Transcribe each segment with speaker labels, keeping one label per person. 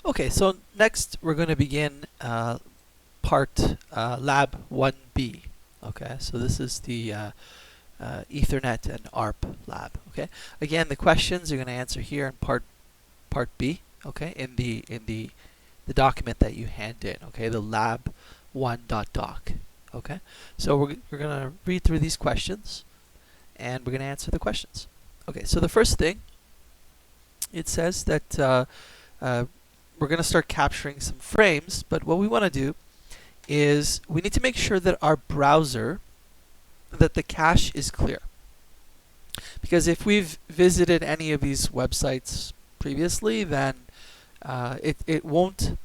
Speaker 1: Okay, so next we're going to begin part Lab 1B. Okay, so this is the Ethernet and ARP lab. Okay, again the questions you're going to answer here in part B. Okay, in the document that you hand in. Okay, the lab1.doc. Okay, so we're going to read through these questions and we're going to answer the questions. Okay, so the first thing it says that we're going to start capturing some frames, but what we want to do is we need to make sure that our browser, that the cache is clear. Because if we've visited any of these websites previously, then it won't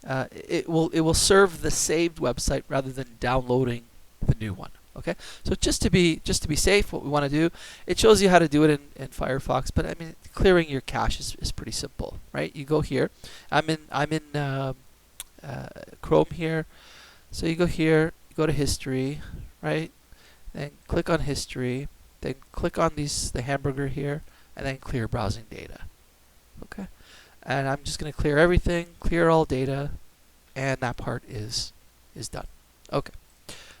Speaker 1: it will serve the saved website rather than downloading the new one. Okay, so just to be safe, what we want to do, it shows you how to do it in Firefox, but I mean clearing your cache is pretty simple, right? You go here. I'm in Chrome here, so you go here, you go to history, right? Then click on history, then click on the hamburger here, and then clear browsing data. Okay, and I'm just going to clear everything, clear all data, and that part is done. Okay,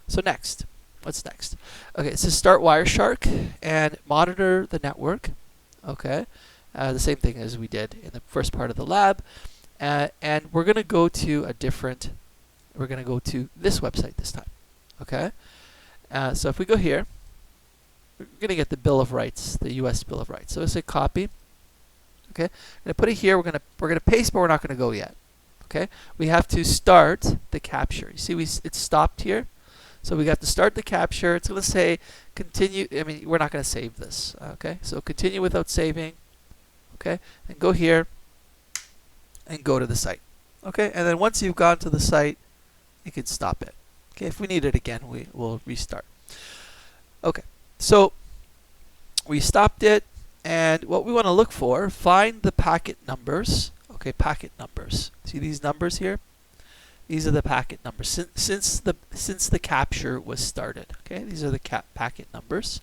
Speaker 1: so next. What's next? Okay, it says start Wireshark and monitor the network. Okay, the same thing as we did in the first part of the lab. And we're going to go to we're going to go to this website this time. Okay, so if we go here, we're going to get the Bill of Rights, the U.S. Bill of Rights. So let's say copy. Okay, I'm going to put it here. We're going to paste, but we're not going to go yet. Okay, we have to start the capture. You see, it's stopped here. So we got to start the capture. It's going to say continue. I mean, we're not going to save this. Okay, so continue without saving. Okay, and go here and go to the site. Okay, and then once you've gone to the site, you can stop it. Okay, if we need it again, we'll restart. Okay, so we stopped it, and what we want to look for, find the packet numbers. Okay, packet numbers. See these numbers here? These are the packet numbers since the capture was started. Okay, these are the packet numbers.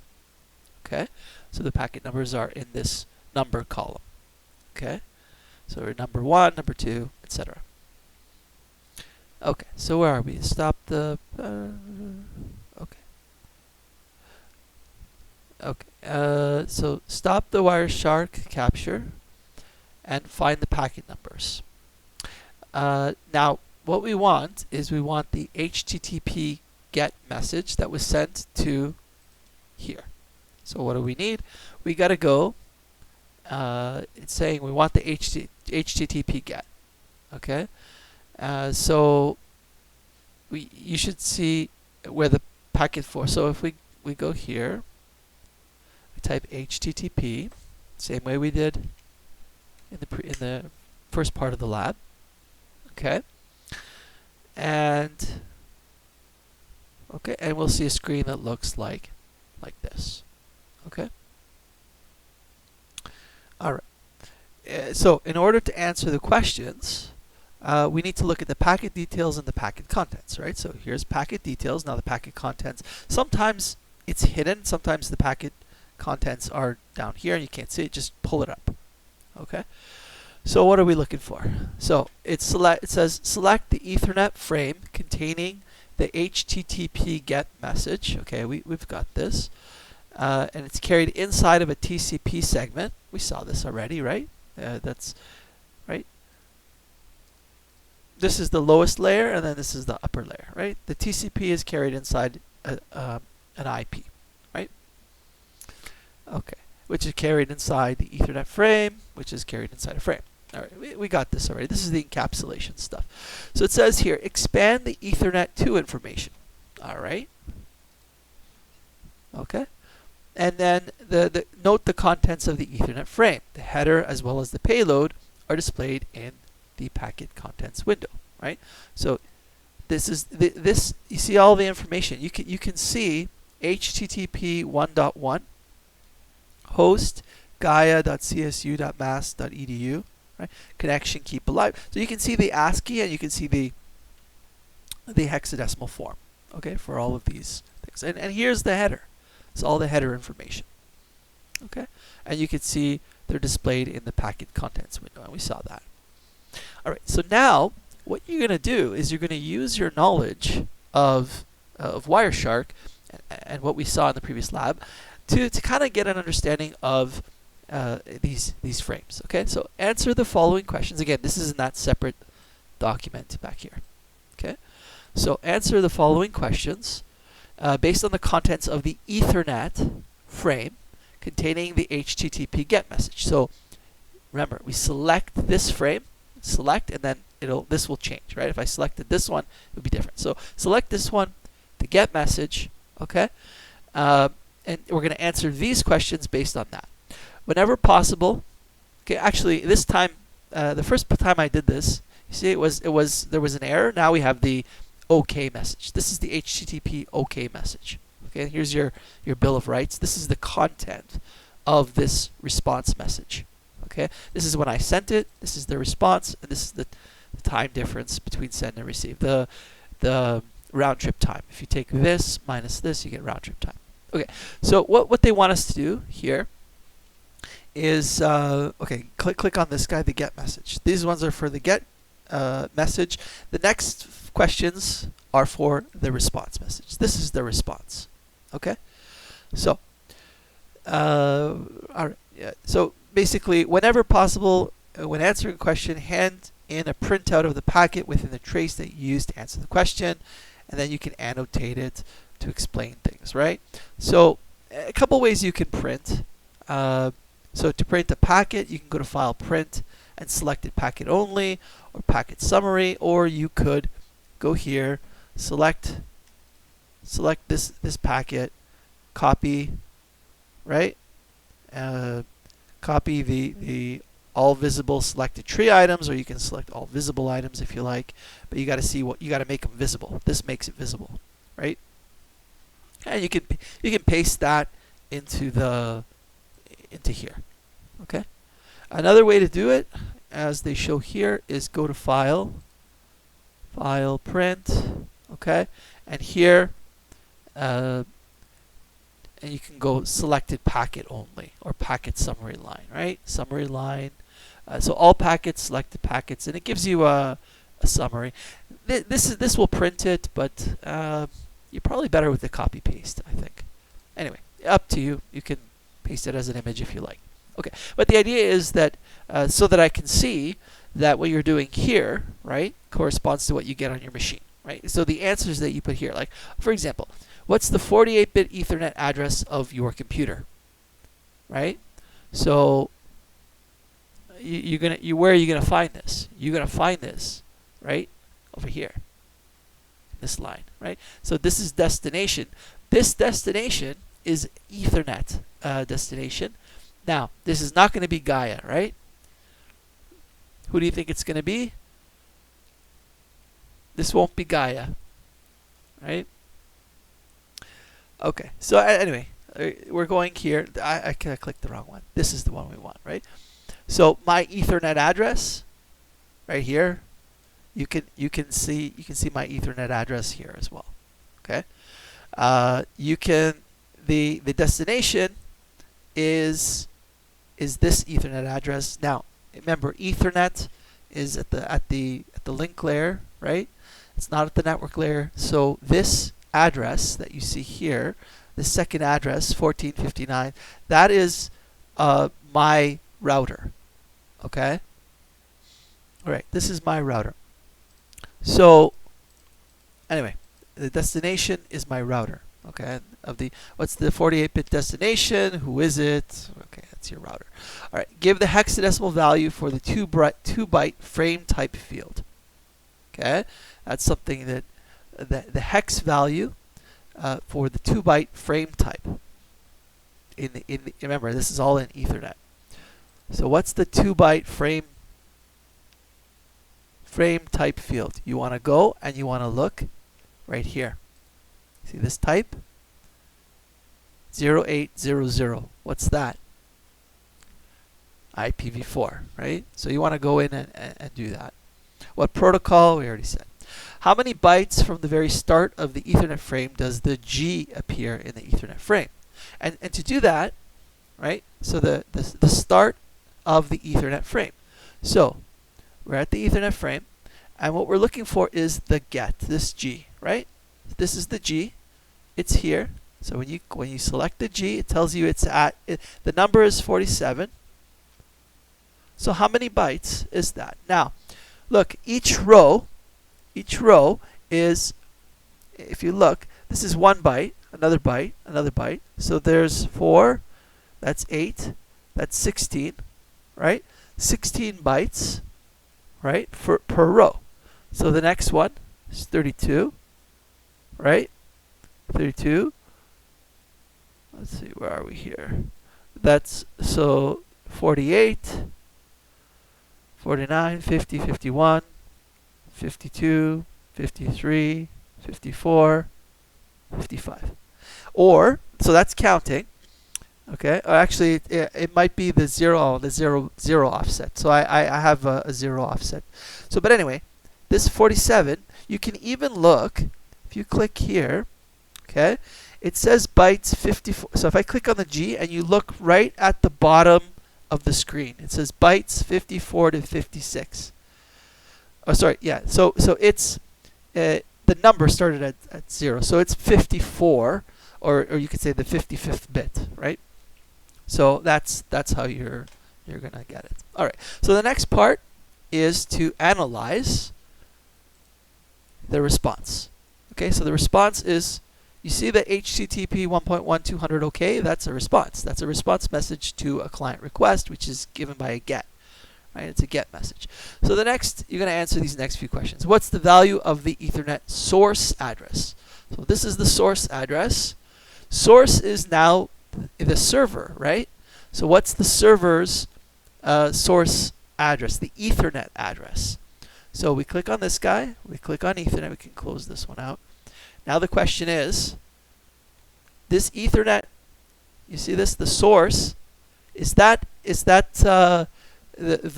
Speaker 1: Okay, so the packet numbers are in this number column. Okay, so we're number 1, number 2, etc. Okay, so where are we? Stop the. So stop the Wireshark capture and find the packet numbers. Now, what we want is we want the HTTP GET message that was sent to here. So what do we need? We got to go. It's saying we want the HTTP GET. Okay. So you should see where the packet for. So if we go here, we type HTTP, same way we did in the first part of the lab. Okay. And we'll see a screen that looks like this. Okay. All right. So in order to answer the questions, we need to look at the packet details and the packet contents, right? So here's packet details. Now the packet contents. Sometimes it's hidden. Sometimes the packet contents are down here and you can't see it. Just pull it up. Okay. So what are we looking for? So it says select the Ethernet frame containing the HTTP GET message. Okay, we've got this. And it's carried inside of a TCP segment. We saw this already, right? That's right. This is the lowest layer, and then this is the upper layer, right? The TCP is carried inside an IP, right? Okay, which is carried inside the Ethernet frame, which is carried inside a frame. All right, we got this already. This is the encapsulation stuff. So it says here, expand the Ethernet 2 information. All right. Okay. And then note the contents of the Ethernet frame. The header as well as the payload are displayed in the packet contents window. Right. So this is this. You see all the information. You can see HTTP 1.1 host gaia.csu.mass.edu. Right? Connection keep alive. So you can see the ASCII and you can see the hexadecimal form. Okay, for all of these things. And here's the header. It's all the header information. Okay, and you can see they're displayed in the packet contents window, and we saw that. All right, so now what you're going to do is you're going to use your knowledge of Wireshark and what we saw in the previous lab to kind of get an understanding of these frames. Okay, so answer the following questions. Again, this is in that separate document back here. Okay, so answer the following questions based on the contents of the Ethernet frame containing the HTTP GET message. So remember, we select this frame, select, and then this will change, right? If I selected this one, it would be different. So select this one, the GET message, okay? And we're going to answer these questions based on that. Whenever possible, okay, actually this time, the first time I did this, you see there was an error. Now we have the OK message. This is the HTTP OK message. Okay, here's your bill of rights. This is the content of this response message. Okay, this is when I sent it. This is the response, and this is the time difference between send and receive. The round trip time. If you take this minus this, you get round trip time. Okay, so what they want us to do here is okay. Click on this guy, the GET message. These ones are for the GET message. The next questions are for the response message. This is the response. Okay, so all right. Yeah. So basically, whenever possible, when answering a question, hand in a printout of the packet within the trace that you use to answer the question, and then you can annotate it to explain things, right? So a couple ways you can print. So to print a packet, you can go to File, Print, and select it Packet Only or Packet Summary, or you could go here, select this packet, copy, right? Copy the all visible selected tree items, or you can select all visible items if you like, but you got to see what you got to make them visible. This makes it visible, right? And you can paste that into here. Okay. Another way to do it, as they show here, is go to File, Print, okay, and here, and you can go Selected Packet Only or Packet Summary Line, right? Summary line. So all packets, selected packets, and it gives you a summary. This will print it, but you're probably better with the copy paste, I think. Anyway, up to you. You can paste it as an image if you like. Okay, but the idea is that so that I can see that what you're doing here, right, corresponds to what you get on your machine, right? So the answers that you put here, like for example, what's the 48-bit Ethernet address of your computer, right? So where are you gonna find this? You're gonna find this right over here, this line, right? So this is destination. This destination is Ethernet destination. Now, this is not going to be Gaia, right? Who do you think it's going to be? This won't be Gaia, right? Okay, so anyway, we're going here. I clicked the wrong one. This is the one we want, right? So my Ethernet address, right here, you can see my Ethernet address here as well. Okay, the destination is this Ethernet address. Now, remember, Ethernet is at the link layer, right? It's not at the network layer. So this address that you see here, the second address, 1459, that is my router. Okay. All right. This is my router. So anyway, the destination is my router. Okay, what's the 48-bit destination? Who is it? Okay, that's your router. All right, give the hexadecimal value for the 2-byte frame type field. Okay, that's something that the hex value for the 2-byte frame type. Remember, this is all in Ethernet. So what's the 2-byte frame type field? You want to go and you want to look right here. See this type? 0800. What's that? IPv4, right? So you want to go in and do that. What protocol? We already said. How many bytes from the very start of the Ethernet frame does the G appear in the Ethernet frame? And to do that, right? So the start of the Ethernet frame. So We're at the Ethernet frame, and what we're looking for is the get, this G, right? This is the G. It's here. So when you select the G, it tells you it's at the number is 47. So how many bytes is that? Now, look, each row is, if you look, this is 1 byte, another byte, another byte. So there's 4, that's 8, that's 16, right? 16 bytes, right, per row. So the next one is 32, right? 32. Let's see, where are we here? That's, so 48, 49, 50, 51, 52, 53, 54, 55. Or, so that's counting. Okay, or actually it might be the zero offset. So I have a 0 offset. So but anyway, this 47, you can even look, if you click here, okay, it says bytes 54. So if I click on the G and you look right at the bottom of the screen, it says bytes 54 to 56. Oh, sorry, yeah. So it's the number started at 0, so it's 54, or you could say the 55th bit, right? So that's how you're gonna get it. All right. So the next part is to analyze the response. Okay. So the response is, you see the HTTP 1.1200 OK. That's a response. That's a response message to a client request, which is given by a GET. Right? It's a GET message. So the next, you're gonna answer these next few questions. What's the value of the Ethernet source address? So this is the source address. Source is now the server, right? So what's the server's source address, the Ethernet address? So we click on this guy, we click on Ethernet, we can close this one out. Now the question is, this Ethernet, you see this, the source, is that the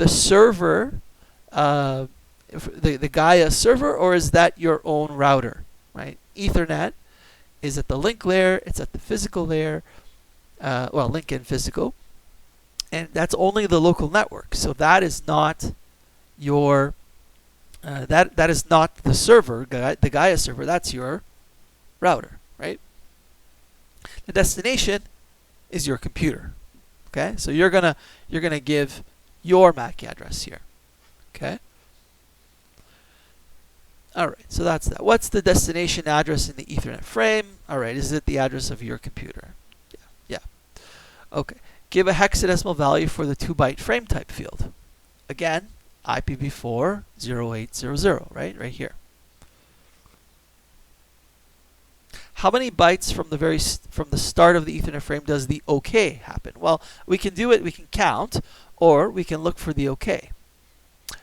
Speaker 1: server, the Gaia server, or is that your own router, right? Ethernet is at the link layer, it's at the physical layer, well, link and physical, and that's only the local network. So that is not your that is not the server, the Gaia server. That's your router, right? The destination is your computer. Okay, so you're gonna give your MAC address here. Okay. All right, so that's that. What's the destination address in the Ethernet frame? All right, is it the address of your computer? Yeah. Okay. Give a hexadecimal value for the 2-byte frame type field. Again, IPv4 0800, right here. How many bytes from the start of the Ethernet frame does the OK happen? Well, we can do it. We can count, or we can look for the OK.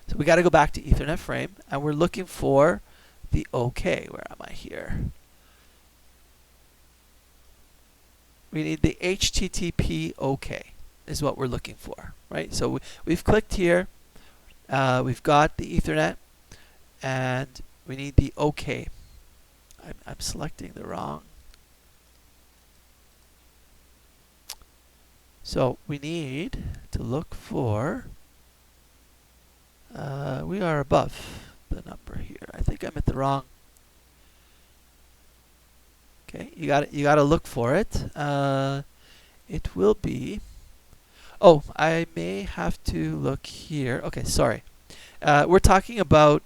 Speaker 1: So we got to go back to Ethernet frame, and we're looking for the OK. Where am I here? We need the HTTP OK is what we're looking for, right? So we've clicked here. We've got the Ethernet, and we need the OK. I'm selecting the wrong. So we need to look for. We are above the number here. I think I'm at the wrong. Okay, you got to look for it. It will be. Oh, I may have to look here. Okay, sorry. We're talking about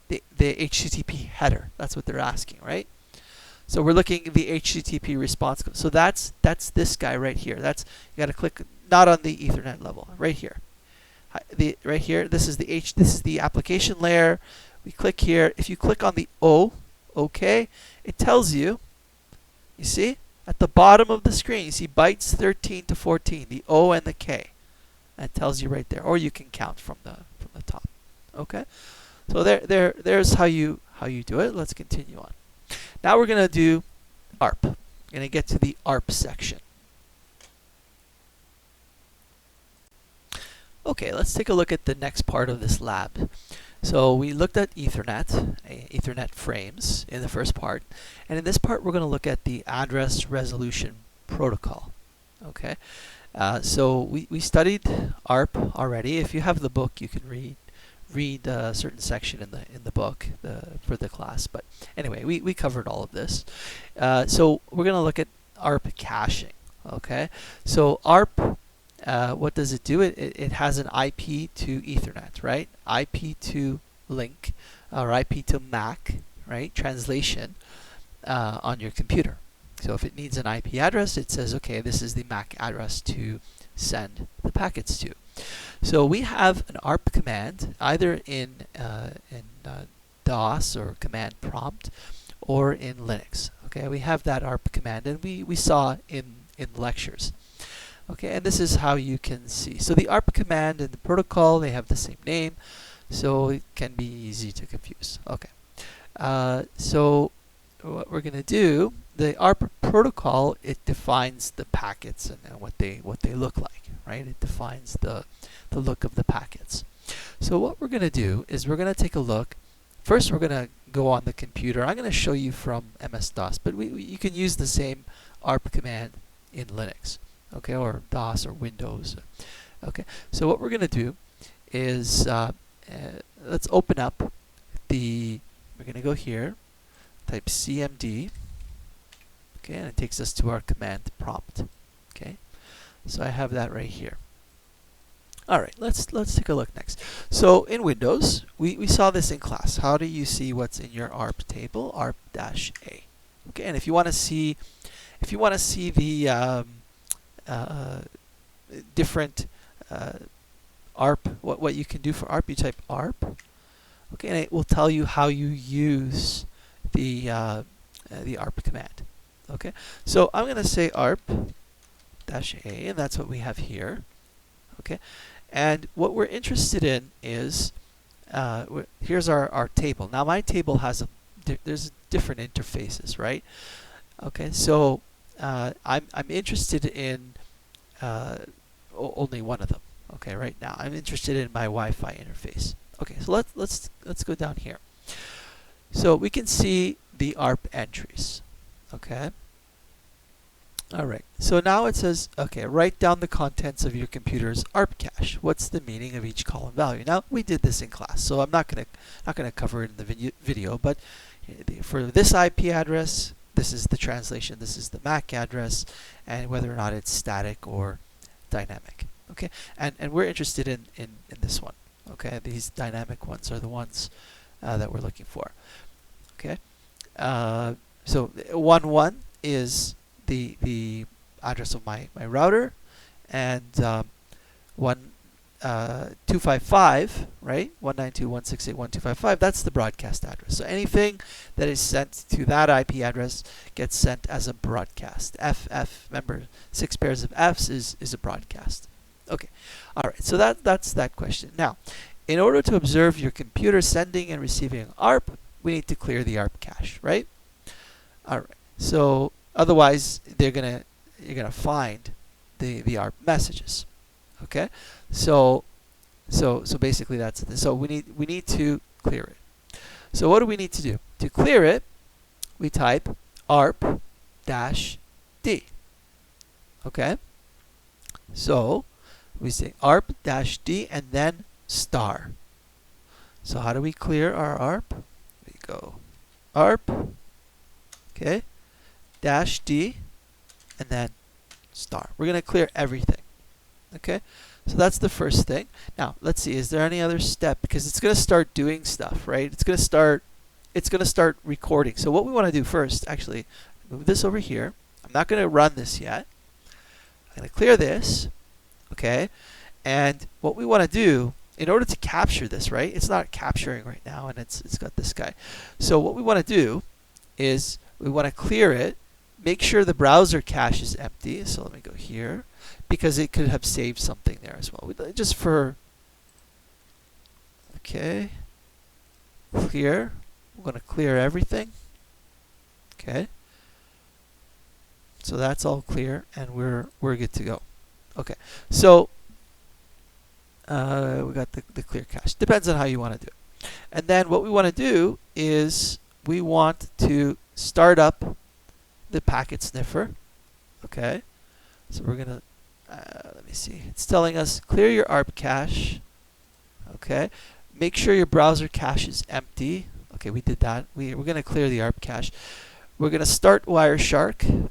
Speaker 1: the HTTP header. That's what they're asking, right? So we're looking at the HTTP response code. So that's this guy right here. You got to click not on the Ethernet level, right here. Right here. This is the application layer. We click here. If you click on the OK, it tells you. You see at the bottom of the screen, you see bytes 13 to 14, the O and the K. That tells you right there, or you can count from the top. Okay. So there's how you do it. Let's continue on. Now we're gonna do ARP. We're gonna get to the ARP section. Okay, let's take a look at the next part of this lab. So we looked at Ethernet frames in the first part, and in this part we're going to look at the address resolution protocol. Okay, so we studied ARP already. If you have the book, you can read a certain section in the book for the class. But anyway, we covered all of this. So we're going to look at ARP caching. Okay, so ARP, what does it do? It has an IP to Ethernet, right? IP to link, or IP to MAC, right? Translation on your computer. So if it needs an IP address, it says, okay, this is the MAC address to send the packets to. So we have an ARP command either in DOS or command prompt, or in Linux. Okay, we have that ARP command, and we saw in lectures. Okay, and this is how you can see. So the ARP command and the protocol, they have the same name, so it can be easy to confuse. Okay, so what we're going to do, the ARP protocol, it defines the packets and what they look like, right? It defines the look of the packets. So what we're going to do is we're going to take a look. First, we're going to go on the computer. I'm going to show you from MS-DOS, but you can use the same ARP command in Linux, okay, or DOS or Windows. Okay, so what we're going to do is let's open up we're going to go here, type CMD, okay, and it takes us to our command prompt. Okay, so I have that right here. All right, let's take a look next. So in Windows, we saw this in class. How do you see what's in your ARP table? ARP-A. Okay, and if you want to see the different ARP, what you can do for ARP, you type ARP. Okay, and it will tell you how you use the ARP command. Okay, so I'm going to say ARP-A, and that's what we have here. Okay, and what we're interested in is here's our table. Now my table has there's different interfaces, right? Okay, so I'm interested in only one of them. Okay, right now I'm interested in my Wi-Fi interface. Okay, so let's go down here. So we can see the ARP entries. Okay. All right. So now it says, okay, write down the contents of your computer's ARP cache. What's the meaning of each column value? Now we did this in class, so I'm not gonna cover it in the video. But for this IP address, this is the translation. This is the MAC address, and whether or not it's static or dynamic. Okay. And we're interested in this one. Okay. These dynamic ones are the ones that we're looking for. Okay. So 1.1 is the address of my router, and 255, right? 192.168.1.255. That's the broadcast address. So anything that is sent to that IP address gets sent as a broadcast. FF, remember, 6 pairs of Fs is a broadcast. Okay. All right. So that's that question. Now, in order to observe your computer sending and receiving ARP, we need to clear the ARP cache, right? All right. So otherwise, you're gonna find the ARP messages. Okay. So basically that's it. So we need to clear it. So what do we need to do to clear it? We type ARP-D. Okay. So we say ARP-D and then star. So how do we clear our ARP? We go ARP, okay, -D, and then star. We're going to clear everything. Okay, so that's the first thing. Now let's see, is there any other step? Because it's going to start doing stuff, right? It's going to start recording. So what we want to do first, actually, move this over here. I'm not going to run this yet. I'm going to clear this. Okay, and what we want to do, in order to capture this, right? It's not capturing right now, and it's got this guy. So what we want to do is we want to clear it, make sure the browser cache is empty. So let me go here, because it could have saved something there as well. Just for, okay, clear. We're going to clear everything. Okay. So that's all clear, and we're good to go. Okay. So we got the clear cache. Depends on how you want to do it. And then what we want to do is we want to start up the packet sniffer. Okay. So we're going to, let me see. It's telling us clear your ARP cache. Okay. make sure your browser cache is empty. Okay, we did that. We're going to clear the ARP cache. We're going to start Wireshark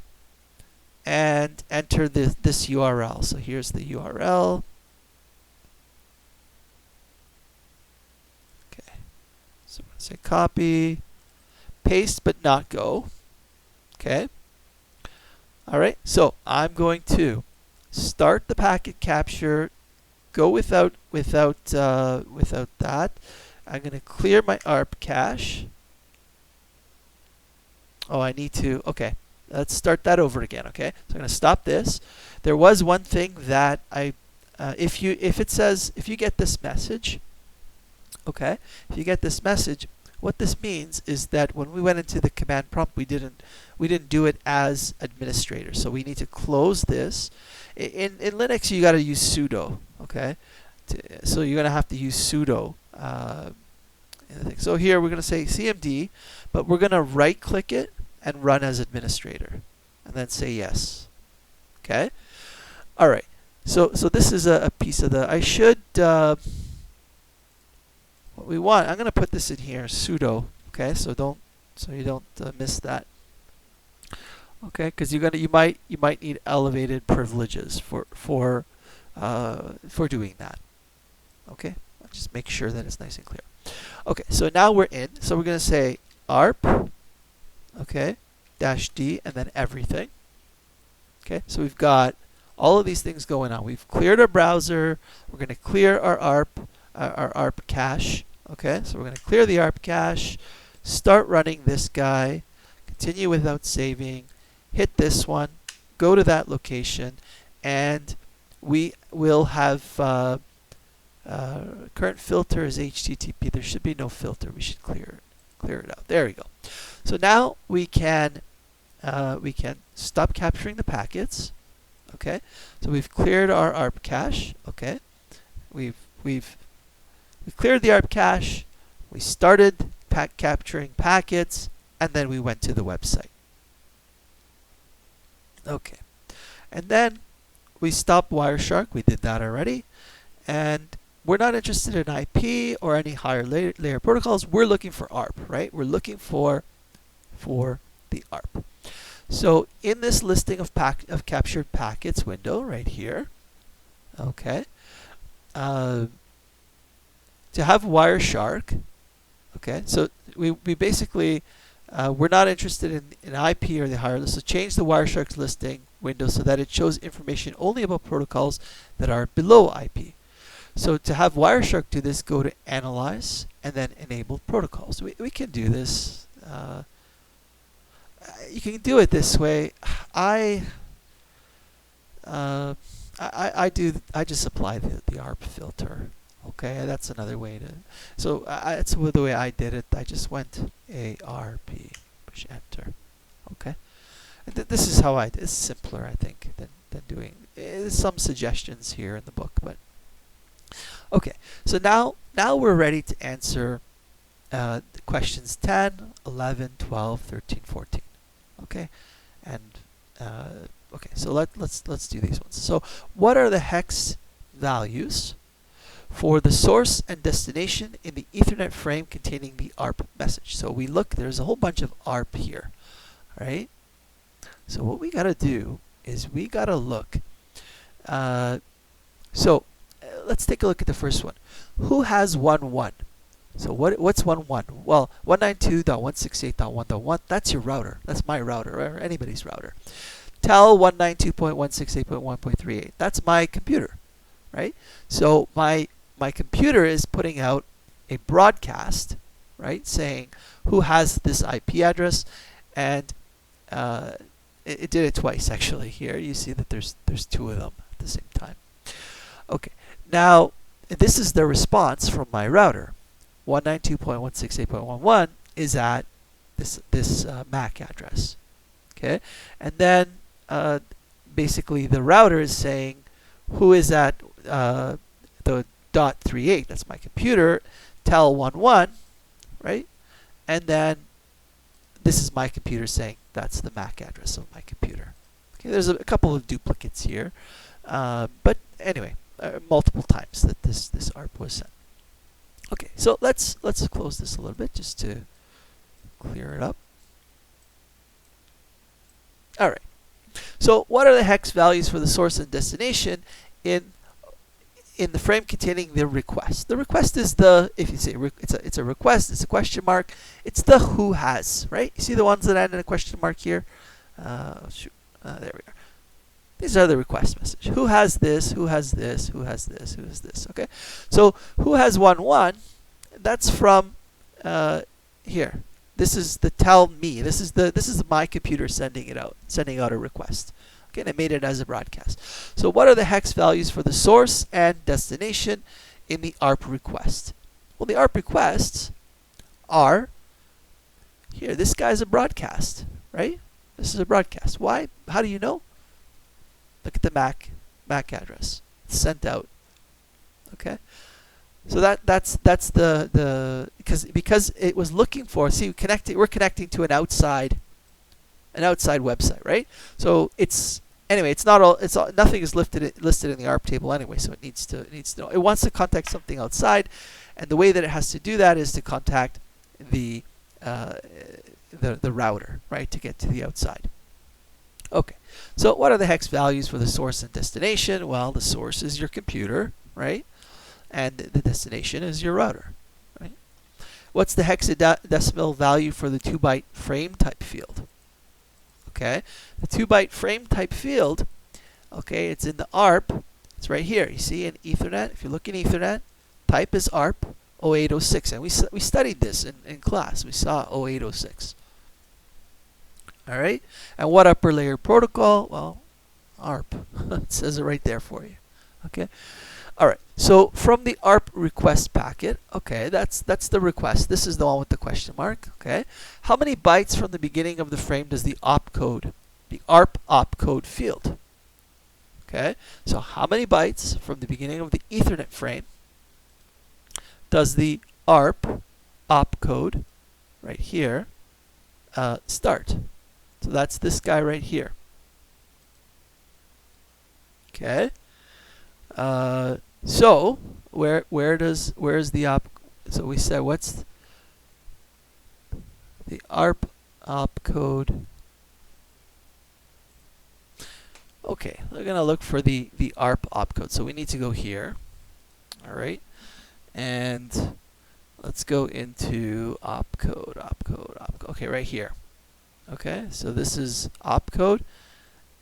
Speaker 1: and enter this URL. So here's the URL. Okay, so I'm going to say copy, paste, but not go. Okay. All right. So I'm going to start the packet capture. Go without that. I'm going to clear my ARP cache. Oh, I need to. Okay. Let's start that over again. Okay. So I'm going to stop this. There was one thing that if you get this message, okay, if you get this message, what this means is that when we went into the command prompt, we didn't do it as administrator. So we need to close this. In Linux, you got to use sudo. Okay, so you're gonna have to use sudo. So here we're gonna say CMD, but we're gonna right-click it and run as administrator, and then say yes. Okay. All right. So this is a piece of the. I should. What we want. I'm gonna put this in here, sudo. Okay. So you don't miss that. Okay, because you might need elevated privileges for doing that. Okay, just make sure that it's nice and clear. Okay, so now we're in. So we're going to say ARP, okay, -D, and then everything. Okay, so we've got all of these things going on. We've cleared our browser. We're going to clear our ARP cache. Okay, so we're going to clear the ARP cache, start running this guy, continue without saving, hit this one, go to that location, and we will have current filter is HTTP. There should be no filter. We should clear it out. There we go. So now we can stop capturing the packets. Okay. So we've cleared our ARP cache. Okay. We've cleared the ARP cache. We started capturing packets, and then we went to the website. Okay. And then we stopped Wireshark. We did that already. And we're not interested in IP or any higher layer protocols. We're looking for ARP, right? We're looking for the ARP. So in this listing of captured packets window right here, okay, to have Wireshark, okay, so we basically we're not interested in IP or the higher list. So change the Wireshark's listing window so that it shows information only about protocols that are below IP. So to have Wireshark do this, go to Analyze and then Enable Protocols. We can do this. You can do it this way. I just apply the ARP filter. Okay, that's another way to. So that's the way I did it. I just went ARP, push Enter. Okay, and this is how I did. It's simpler, I think, than doing. There's some suggestions here in the book, but okay. So now we're ready to answer questions 10, 11, 12, 13, 14. Okay, and okay. So let's do these ones. So what are the hex values for the source and destination in the Ethernet frame containing the ARP message? So we look, there's a whole bunch of ARP here, right? So what we got to do is we got to look. Let's take a look at the first one. Who has 1.1? So what's 1.1? Well, 192.168.1.1, that's your router. That's my router, or anybody's router. Tell 192.168.1.38. That's my computer, right? So my computer is putting out a broadcast, right, saying who has this IP address, and it did it twice actually. Here you see that there's two of them at the same time. Okay, now this is the response from my router. 192.168.1.1 is at this MAC address. Okay, and then basically the router is saying who is at the .38. That's my computer. Tell 11, right? And then this is my computer saying that's the MAC address of my computer. Okay, there's a couple of duplicates here, but anyway, multiple times that this ARP was sent. Okay, so let's close this a little bit just to clear it up. All right. So what are the hex values for the source and destination in the frame containing the request? The request is the, if you say it's a request, it's a question mark. It's the who has, right? You see the ones that end in a question mark here? There we are. These are the request message. Who has this? Who has this? Who has this? Who has this? Okay. So who has 1 That's from here. This is the tell me. This is my computer sending out a request. Okay, and I made it as a broadcast. So what are the hex values for the source and destination in the ARP request? Well, the ARP requests are here. This guy's a broadcast, right? This is a broadcast. Why? How do you know? Look at the MAC address. It's sent out. Okay. So that's the because it was looking for, see, we're connecting to an outside website, right? So it's not all, nothing is listed in the ARP table anyway, so it needs to know. It wants to contact something outside, and the way that it has to do that is to contact the router, right, to get to the outside. Okay. So what are the hex values for the source and destination? Well, the source is your computer, right? And the destination is your router, right? What's the hexadecimal value for the 2-byte frame type field? Okay, the 2-byte frame type field, okay, it's in the ARP. It's right here. You see, in Ethernet, if you look in Ethernet, type is ARP 0806. And we studied this in class. We saw 0806. All right, and what upper layer protocol? Well, ARP. It says it right there for you. Okay. All right. So from the ARP request packet, okay, that's the request. This is the one with the question mark. Okay. How many bytes from the beginning of the frame does the opcode, the ARP opcode field? Okay. So how many bytes from the beginning of the Ethernet frame does the ARP opcode right here start? So that's this guy right here. Okay. So where's the op? So we said what's the ARP opcode? Okay, we're gonna look for the ARP opcode. So we need to go here. All right, and let's go into opcode. Okay, right here. Okay, so this is opcode,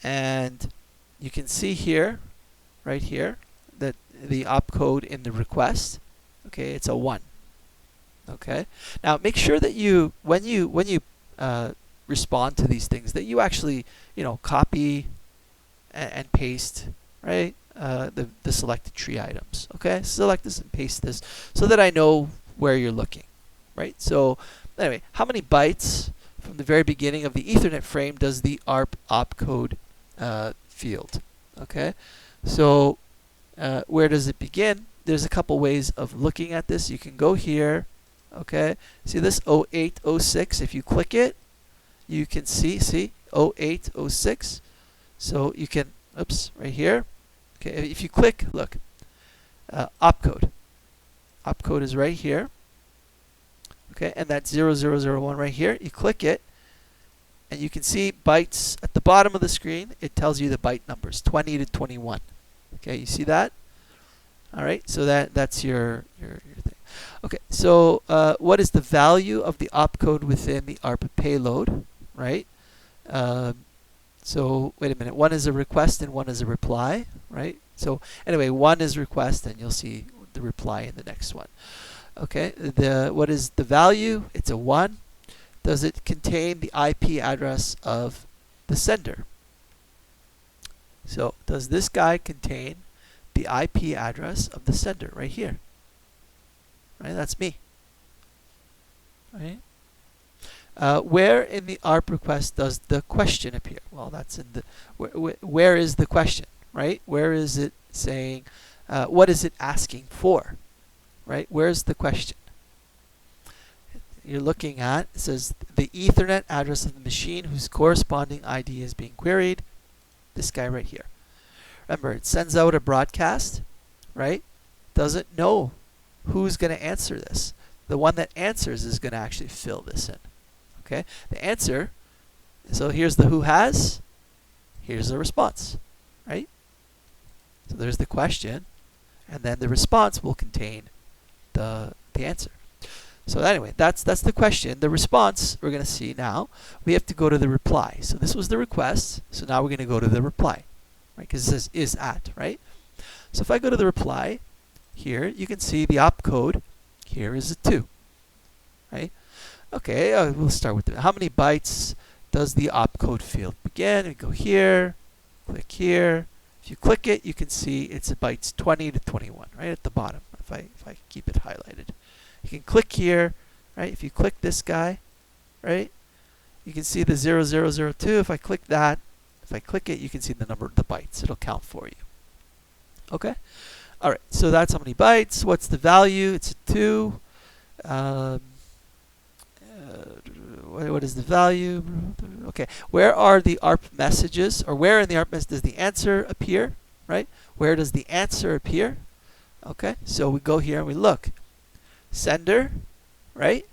Speaker 1: and you can see here, right here, that the opcode in the request, okay, it's a 1. Okay, now make sure that you, when you respond to these things, that you actually, copy and paste, right, the selected tree items. Okay, select this and paste this so that I know where you're looking, right? So anyway, how many bytes from the very beginning of the Ethernet frame does the ARP opcode field? Okay, so where does it begin? There's a couple ways of looking at this. You can go here. Okay, see this 0806. If you click it, you can see 0806. So you can, oops, right here. Okay, if you click, look, opcode. Opcode is right here. Okay, and that's 0001 right here. You click it, and you can see bytes at the bottom of the screen. It tells you the byte numbers, 20 to 21. Okay, you see that? All right, so that's your thing. Okay, so what is the value of the opcode within the ARP payload, right? So wait a minute, one is a request and one is a reply, right? So anyway, one is request, and you'll see the reply in the next one. Okay, what is the value? It's a 1. Does it contain the IP address of the sender? So does this guy contain the IP address of the sender right here? Right, that's me. Right. Where in the ARP request does the question appear? Well, that's in the where is the question? Right. Where is it saying? What is it asking for? Right. Where's the question? You're looking at, it says the Ethernet address of the machine whose corresponding ID is being queried. This guy right here. Remember, it sends out a broadcast, right? Doesn't know who's going to answer this? The one that answers is going to actually fill this in. Okay, the answer. So here's the who has. Here's the response, right? So there's the question, and then the response will contain the answer. So anyway, that's the question. The response we're going to see now. We have to go to the reply. So this was the request. So now we're going to go to the reply, right? Because it says is at, right? So if I go to the reply, here you can see the opcode. Here is a 2, right? Okay, we'll start with how many bytes does the opcode field begin? We go here, click here. If you click it, you can see it's a bytes 20 to 21, right at the bottom. If I keep it highlighted, you can click here, right? If you click this guy, right, you can see the 0002. If I click that, if I click it, you can see the number of the bytes. It'll count for you. Okay. All right. So that's how many bytes. What's the value? It's a 2. What is the value? Okay, where are the ARP messages, or where in the ARP message does the answer appear, right? Where does the answer appear? Okay, so we go here and we look. Sender, right?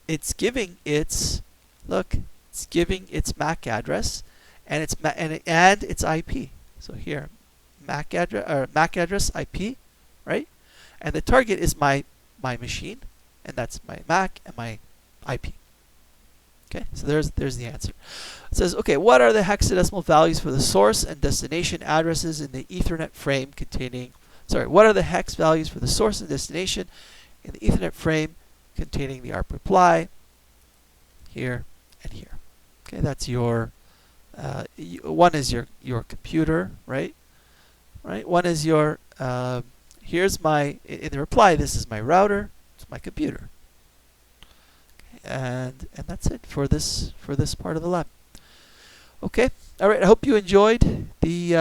Speaker 1: It's giving its, look, it's giving its MAC address and its and its IP. So here, MAC address IP, right? And the target is my machine, and that's my MAC and my IP. Okay, so there's the answer. It says, okay, what are the hexadecimal values for the source and destination addresses in the Ethernet frame containing, what are the hex values for the source and destination in the Ethernet frame containing the ARP reply here and here? Okay, that's your, one is your computer, right? Right, one is your, here's my, in the reply, this is my router, it's my computer. And that's it for this part of the lab. Okay, all right. I hope you enjoyed these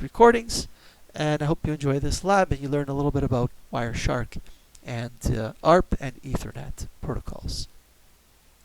Speaker 1: recordings, and I hope you enjoy this lab and you learn a little bit about Wireshark and ARP and Ethernet protocols.